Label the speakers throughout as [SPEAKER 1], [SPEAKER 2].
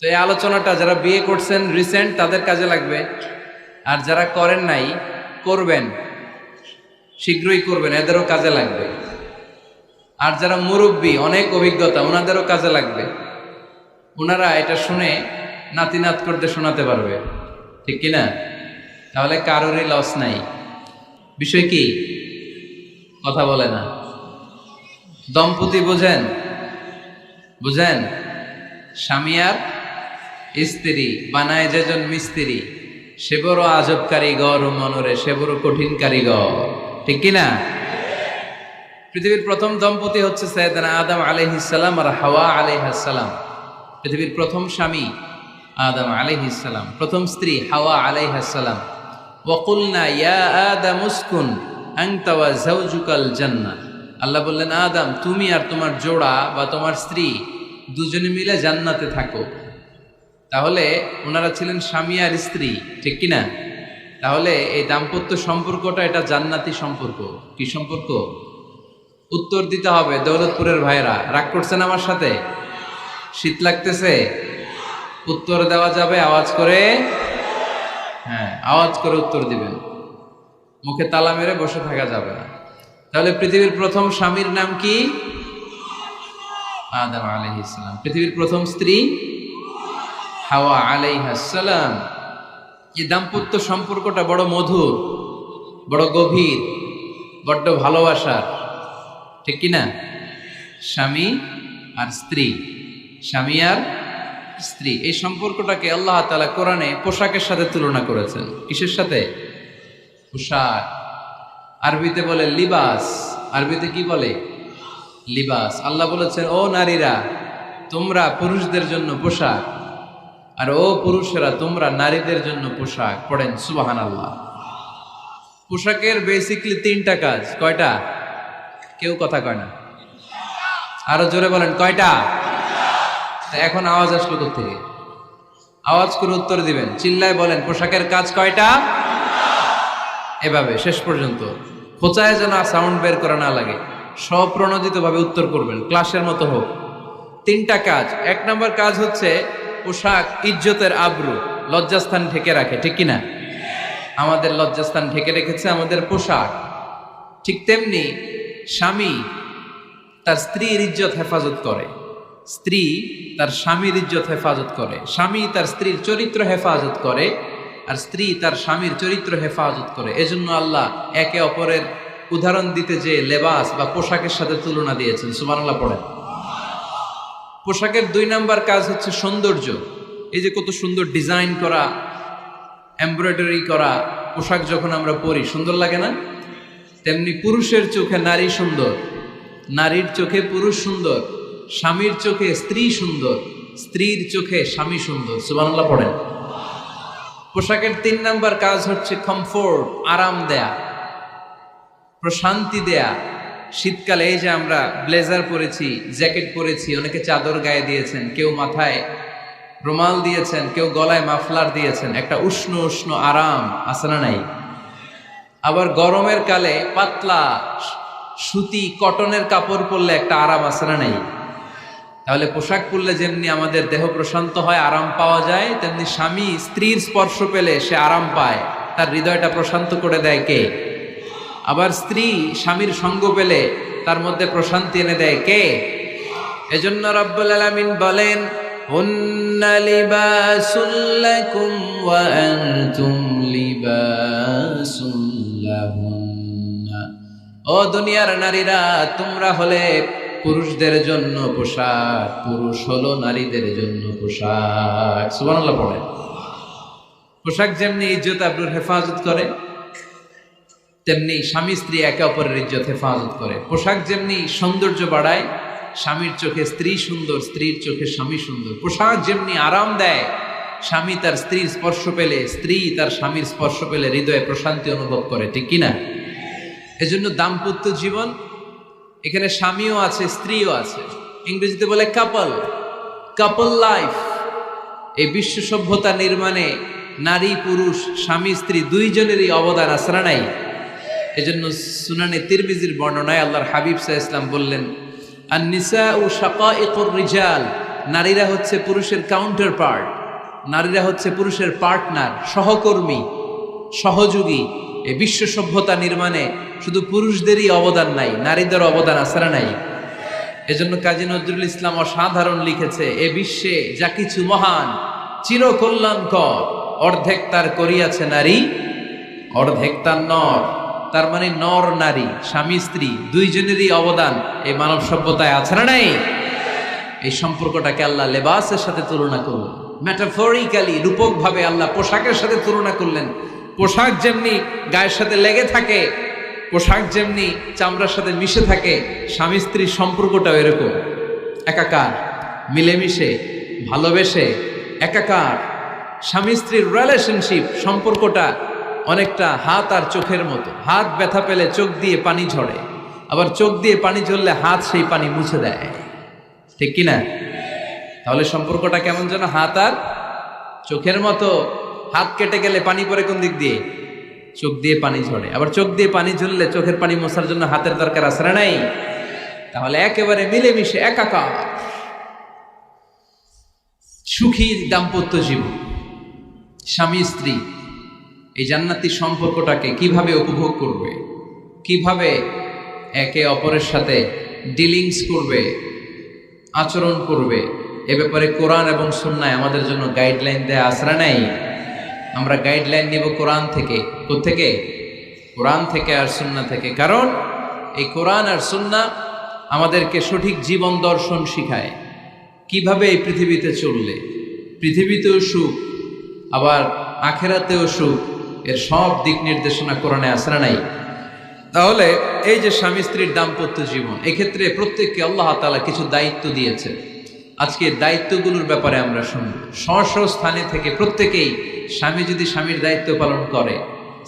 [SPEAKER 1] তো এই আলোচনাটা যারা বিয়ে করছেন রিসেন্ট তাদের কাজে লাগবে, আর যারা করেন নাই করবেন, শীঘ্রই করবেন, এদেরও কাজে লাগবে। আর যারা মুরব্বী অনেক অভিজ্ঞতা ওনাদেরও কাজে লাগবে, ওনারা এটা শুনে নাতি নাত করতে শোনাতে পারবে, ঠিক কিনা? তাহলে কারোরই লস নাই। বিষয় কি? কথা বলে না। দম্পতি বোঝেন? বুঝেন? স্বামী আর স্ত্রী বানায় যেজন মিস্ত্রি, সে বড় আজব কারিগর ও মনরে সে বড় কঠিন কারিগর, ঠিক কিনা? পৃথিবীর প্রথম দম্পতি হচ্ছে সাইয়েদনা আদম আলাইহিস সালাম আর হাওয়া আলাইহিস সালাম। পৃথিবীর প্রথম স্বামী আদম আলাইহিস সালাম, প্রথম স্ত্রী হাওয়া আলাইহিস সালাম। ওয়া কুলনা ইয়া আদম উসকুন আনতা ওয়া যাওজুকাল জান্নাহ। আল্লাহ বললেন, আদম তুমি আর তোমার জোড়া বা তোমার স্ত্রী দুজনে মিলে জান্নাতে থাকো। তাহলে ওনারা ছিলেন স্বামী আর স্ত্রী, ঠিক কিনা? তাহলে এই দাম্পত্য সম্পর্কটা এটা জান্নাতি সম্পর্ক। কি সম্পর্ক? উত্তর দিতে হবে দৌলতপুরের ভাইরা। রাগ করছেন আমার সাথে? শীত লাগতেছে? উত্তর দেওয়া যাবে আওয়াজ করে? হ্যাঁ, আওয়াজ করে উত্তর দিবেন, মুখে তালা মেরে বসে থাকা যাবে না। তাহলে পৃথিবীর প্রথম স্বামীর নাম কি? আদম আলাইহিস সালাম। পৃথিবীর প্রথম স্ত্রী হাওয়া আলাইহিস সালাম। এই দাম্পত্য সম্পর্কটা বড় মধুর, বড় গভীর, বড্ড ভালোবাসার, ঠিক কিনা? স্বামী আর স্ত্রী, স্বামী আর স্ত্রী, এই সম্পর্কটাকে আল্লাহ তাআলা কোরআনে পোশাকের সাথে তুলনা করেছেন। কিসের সাথে? পোশাক। আরবিতে বলে লিবাস। আরবিতে কি বলে? লিবাস। আল্লাহ বলেছেন, ও নারীরা তোমরা পুরুষদের জন্য পোশাক, আর ও পুরুষেরা তোমরা নারীদের জন্য পোশাক। পড়েন সুবহানাল্লাহ। পোশাকের বেসিকলি তিনটা কাজ। কয়টা? কেউ কথা কয় না, আরো জোরে বলেন কয়টা? এখন আওয়াজ আসলো কোত্থেকে? আওয়াজ করে উত্তর দিবেন, চিল্লায় বলেন পোশাকের কাজ কয়টা? এভাবে শেষ পর্যন্ত খোঁচায় যেন সাউন্ড বের করা না লাগে, স্বপ্রণোদিত ভাবে উত্তর করবেন, ক্লাসের মতো হোক। তিনটা কাজ। এক নম্বর কাজ হচ্ছে পোশাক ইজ্জতের আবরু, লজ্জাস্থান ঢেকে রাখে, ঠিক কিনা? আমাদের লজ্জাস্থান ঢেকে রেখেছে আমাদের পোশাক। ঠিক তেমনি স্বামী তার স্ত্রীর ইজ্জত হেফাজত করে, স্ত্রী তার স্বামীর ইজ্জত হেফাজত করে, স্বামী তার স্ত্রীর চরিত্র হেফাজত করে, আর স্ত্রী তার স্বামীর চরিত্র হেফাজত করে। এজন্য আল্লাহ একে অপরের উদাহরণ দিতে যে লেবাস বা পোশাকের সাথে তুলনা দিয়েছেন। সুবহানাল্লাহ পড়েন। পোশাকের দুই নাম্বার কাজ হচ্ছে সৌন্দর্য। এই যে কত সুন্দর ডিজাইন করা, এমব্রয়ডারি করা পোশাক যখন আমরা পরি সুন্দর লাগে না? তেমনি পুরুষের চোখে নারী সুন্দর, নারীর চোখে পুরুষ সুন্দর, স্বামীর চোখে স্ত্রী সুন্দর, স্ত্রীর চোখে স্বামী সুন্দর। সুবহানাল্লাহ পড়েন। পোশাকের তিন নাম্বার কাজ হচ্ছে কমফোর্ট, আরাম দেয়া, প্রশান্তি দেয়া। শীতকালে এই যে আমরা ব্লেজার পরেছি, জ্যাকেট পরেছি, অনেকে চাদর গায়ে দিয়েছেন, কেউ মাথায় রুমাল দিয়েছেন, কেউ গলায় মাফলার দিয়েছেন, একটা উষ্ণ উষ্ণ আরাম আছে না নাই? আবার গরমের কালে পাতলা সুতি কটনের কাপড় পরলে একটা আরাম আছে না নাই? তাহলে পোশাক পরলে যেমনি আমাদের দেহ প্রশান্ত হয়, আরাম পাওয়া যায়, তেমনি স্বামী স্ত্রীর স্পর্শ পেলে সে আরাম পায়, তার হৃদয়টা প্রশান্ত করে দেয় কে? আবার স্ত্রী স্বামীর সঙ্গ পেলে তার মধ্যে প্রশান্তি এনে দেয় কে? এজন্য রব্বুল আলামিন বলেন, হুন্না লিবাসুল লাকুম ওয়া আনতুম লিবাসুল লাহুন্না। ও দুনিয়ার নারীরা, তোমরা হলে পুরুষদের জন্য পোশাক, পুরুষ হলো নারীদের জন্য পোশাক। সুবহানাল্লাহ পড়েন। পোশাক যেমনি ইজ্জত আবরুর হেফাজত করে, তেমনি স্বামী স্ত্রী একে অপরের ইজ্জত হেফাজত করে। পোশাক যেমনি সৌন্দর্য বাড়ায়, স্বামীর চোখে স্ত্রী সুন্দর, স্ত্রীর চোখে স্বামী সুন্দর। পোশাক যেমনি আরাম দেয়, স্বামী তার স্ত্রীর স্পর্শ পেলে, স্ত্রী তার স্বামীর স্পর্শ পেলে হৃদয়ে প্রশান্তি অনুভব করে, ঠিক কিনা? এজন্য দাম্পত্য জীবন, এখানে স্বামীও আছে স্ত্রীও আছে, ইংরেজিতে বলে কাপল, কাপল লাইফ। এই বিশ্ব সভ্যতা নির্মাণে নারী পুরুষ, স্বামী স্ত্রী দুইজনেরই অবদান আছে না নাই? এজন্য সুনানে তিরমিজির বর্ণনায় আল্লাহর হাবিব সাল্লাল্লাহু আলাইহি ওয়াসাল্লাম বললেন, আন-নিসাউ শাকাইকুর রিজাল নারীরা হচ্ছে পুরুষের কাউন্টার পার্ট, নারীরা হচ্ছে পুরুষের পার্টনার, সহকর্মী, সহযোগী। এই বিশ্ব সভ্যতা নির্মাণে শুধু পুরুষদেরই অবদান নাই, নারীদের অবদান আছে না নাই? এজন্য কাজী নজরুল ইসলাম অসাধারণ লিখেছে, এ বিশ্বে যা কিছু মহান চিরকল্যাণকর, অর্ধেক তার করিয়াছে নারী, অর্ধেক তার নর। তার মানে নর নারী, স্বামী স্ত্রী দুইজনেরই অবদান এই মানব সভ্যতায় আছে না নাই? এই সম্পর্কটাকে আল্লাহ লেবাসের সাথে তুলনা করলেন, মেটাফরিক্যালি, রূপক ভাবে আল্লাহ পোশাকের সাথে তুলনা করলেন। পোশাক যেমনি গায়ের সাথে লেগে থাকে, পোশাক যেমনি চামড়ার সাথে মিশে থাকে, স্বামী স্ত্রীর সম্পর্কটাও এরকম একাকার, মিলেমিশে, ভালোবেসে একাকার। স্বামী স্ত্রীর রিলেশনশিপ সম্পর্কটা অনেকটা হাত আর চোখের মতো। হাত ব্যথা পেলে চোখ দিয়ে পানি ঝরে, আবার চোখ দিয়ে পানি ঝরলে হাত সেই পানি মুছে দেয়, ঠিক কিনা? তাহলে সম্পর্কটা কেমন যেন হাত আর চোখের মতো। হাত কেটে গেলে পানি পড়ে কোন দিক দিয়ে? চোখ দিয়ে পানি ঝরে। আবার চোখ দিয়ে পানি ঝরলে চোখের পানি মোছার জন্য হাতের দরকার আছে না নাই? তাহলে একেবারে মিলেমিশে একাকার সুখী দাম্পত্য জীবন। স্বামী স্ত্রী এই জান্নাতি সম্পর্কটাকে কিভাবে উপভোগ করবে, কিভাবে একে অপরের সাথে ডিলিংস করবে, আচরণ করবে, এ ব্যাপারে কোরআন এবং সুন্নায় আমাদের জন্য গাইডলাইন দেয়া আসরা নাই। আমরা গাইডলাইন নিব কোরআন থেকে। কোত্থেকে? কোরআন থেকে আর সুন্নাহ থেকে। কারণ এই কোরআন আর সুন্নাহ আমাদেরকে সঠিক জীবন দর্শন শিখায়, কিভাবে এই পৃথিবীতে চললে পৃথিবীতেও সুখ, আবার আখেরাতেও সুখ, এর সব দিক নির্দেশনা কোরআনে আসরা নাই। তাহলে এই যে স্বামী স্ত্রীর দাম্পত্য জীবন, এক্ষেত্রে প্রত্যেককে আল্লাহ তাআলা কিছু দায়িত্ব দিয়েছে। আজকে দায়িত্বগুলোর ব্যাপারে আমরা শুনব। স্ব স্থানে থেকে প্রত্যেকেই, স্বামী যদি স্বামীর দায়িত্ব পালন করে,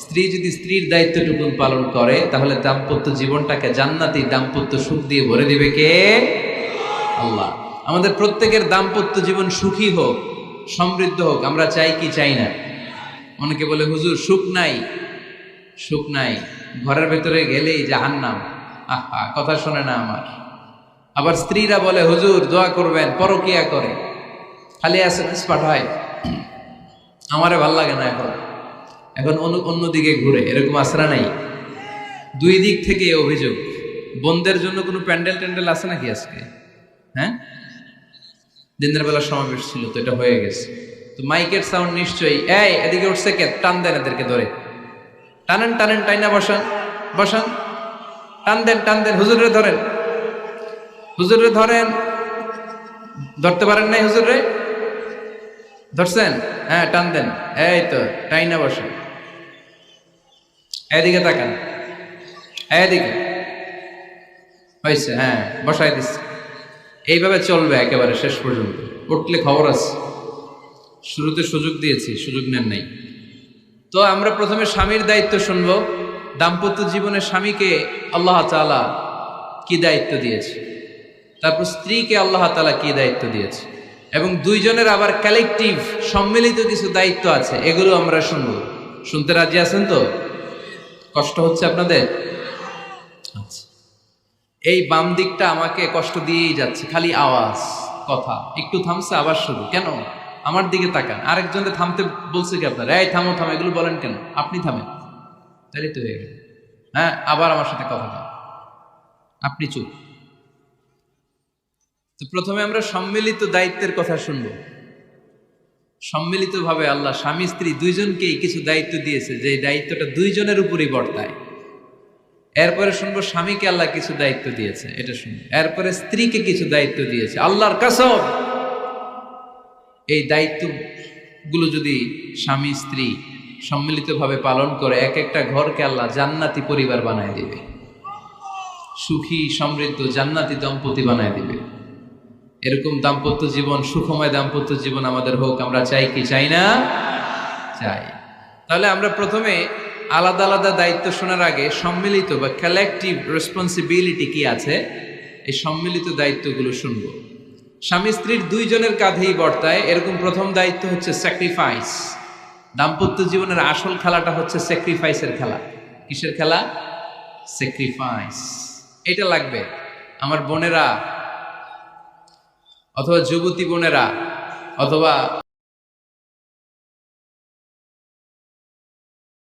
[SPEAKER 1] স্ত্রী যদি স্ত্রীর দায়িত্বটুকু পালন করে, তাহলে দাম্পত্য জীবনটাকে জান্নাতি দাম্পত্য সুখ দিয়ে ভরে দিবে কে? আল্লাহ। আমাদের প্রত্যেকের দাম্পত্য জীবন সুখী হোক, সমৃদ্ধ হোক, আমরা চাই কি চাই না? অনেকে বলে হুজুর সুখ নাই, সুখ নাই, ঘরের ভেতরে গেলেই জাহান্নাম। আহা, কথা শোনে না আমার। আবার স্ত্রীরা বলে হুজুর দোয়া করবেন, পরকিয়া করে, খালি এসএমএস পাঠায়, আমারে ভাল লাগে না, এখন এখন অন্যদিকে ঘুরে। এরকম আসরা নাই? দুই দিক থেকে অভিযোগ। বোনদের জন্য কোনো প্যান্ডেল ট্যান্ডেল আছে নাকি আজকে? হ্যাঁ, দিনের বেলা সমাবেশ ছিল তো, এটা হয়ে গেছে তো মাইকের সাউন্ড নিশ্চয়ই। এই এদিকে উঠছে কে? টান দেন এদেরকে, ধরে টানেন, টানেন, টাইনা বসান, বসান, টান দেন, টান দেন, হুজুরে ধরেন, হুজুরে ধরেন। ধরতে পারেন নাই হুজুরে? ধরছেন? হ্যাঁ, টান দেন, এই তো টাইনা বসেন, এদিকে তাকান, এদিকে হয়েছে, হ্যাঁ বসাই দিচ্ছে। এইভাবে চলবে একেবারে শেষ পর্যন্ত। উঠলে খবর আছে। শুরুতে সুযোগ দিয়েছি, সুযোগ নেন নাই। তো আমরা প্রথমে স্বামীর দায়িত্ব শুনবো। দাম্পত্য জীবনে স্বামীকে আল্লাহ তাআলা কি দায়িত্ব দিয়েছে, তারপর স্ত্রীকে আল্লাহ তাআলা কি দায়িত্ব দিয়েছে, এবং দুইজনের আবার কালেকটিভ সম্মিলিত কিছু দায়িত্ব আছে, এগুলো আমরা শুনবো। শুনতে রাজি আছেন তো? কষ্ট হচ্ছে আপনাদের? আচ্ছা, এই বাম দিকটা আমাকে কষ্ট দিয়েই যাচ্ছে, খালি আওয়াজ, কথা। একটু থামছে আবার শুরু। কেন? আমার দিকে তাকান। আরেকজনকে থামতে বলছে কি আপনারা? এই থামো থামো, এগুলো বলেন কেন? আপনি থামেন, তাহলে তো হয়ে গেল। হ্যাঁ, আবার আমার সাথে কথা বলেন, আপনি চুপ। তো প্রথমে আমরা সম্মিলিত দায়িত্বের কথা শুনবো। সম্মিলিতভাবে আল্লাহ স্বামী স্ত্রী দুইজনকেই কিছু দায়িত্ব দিয়েছে, যে দায়িত্বটা দুইজনের উপরই বর্তায়। এরপরে শুনবো স্বামীকে আল্লাহ কিছু দায়িত্ব দিয়েছে, এটা শুনবো। এরপরে স্ত্রীকে কিছু দায়িত্ব দিয়েছে। আল্লাহর কসম, এই দায়িত্বগুলো যদি স্বামী স্ত্রী সম্মিলিতভাবে পালন করে, এক একটা ঘরকে আল্লাহ জান্নাতি পরিবার বানায় দিবে, সুখী সমৃদ্ধ জান্নাতি দম্পতি বানায় দিবে। এরকম দাম্পত্য জীবন, সুখময় দাম্পত্য জীবন আমাদের হোক। আমরা চাই কি চাই না? চাই। তাহলে আমরা প্রথমে আলাদা আলাদা দায়িত্ব শোনার আগে সম্মিলিত বা কালেকটিভ রেসপন্সিবিলিটি কি আছে, এই সম্মিলিত দায়িত্বগুলো শুনবো। স্বামী স্ত্রীর দুইজনের কাঁধেই বর্তায় এরকম প্রথম দায়িত্ব হচ্ছে স্যাক্রিফাইস। দাম্পত্য জীবনের আসল খেলাটা হচ্ছে স্যাক্রিফাইসের খেলা। কিসের খেলা? স্যাক্রিফাইস। এটা লাগবে। আমার বোনেরা অথবা যুবতী বোনেরা, অথবা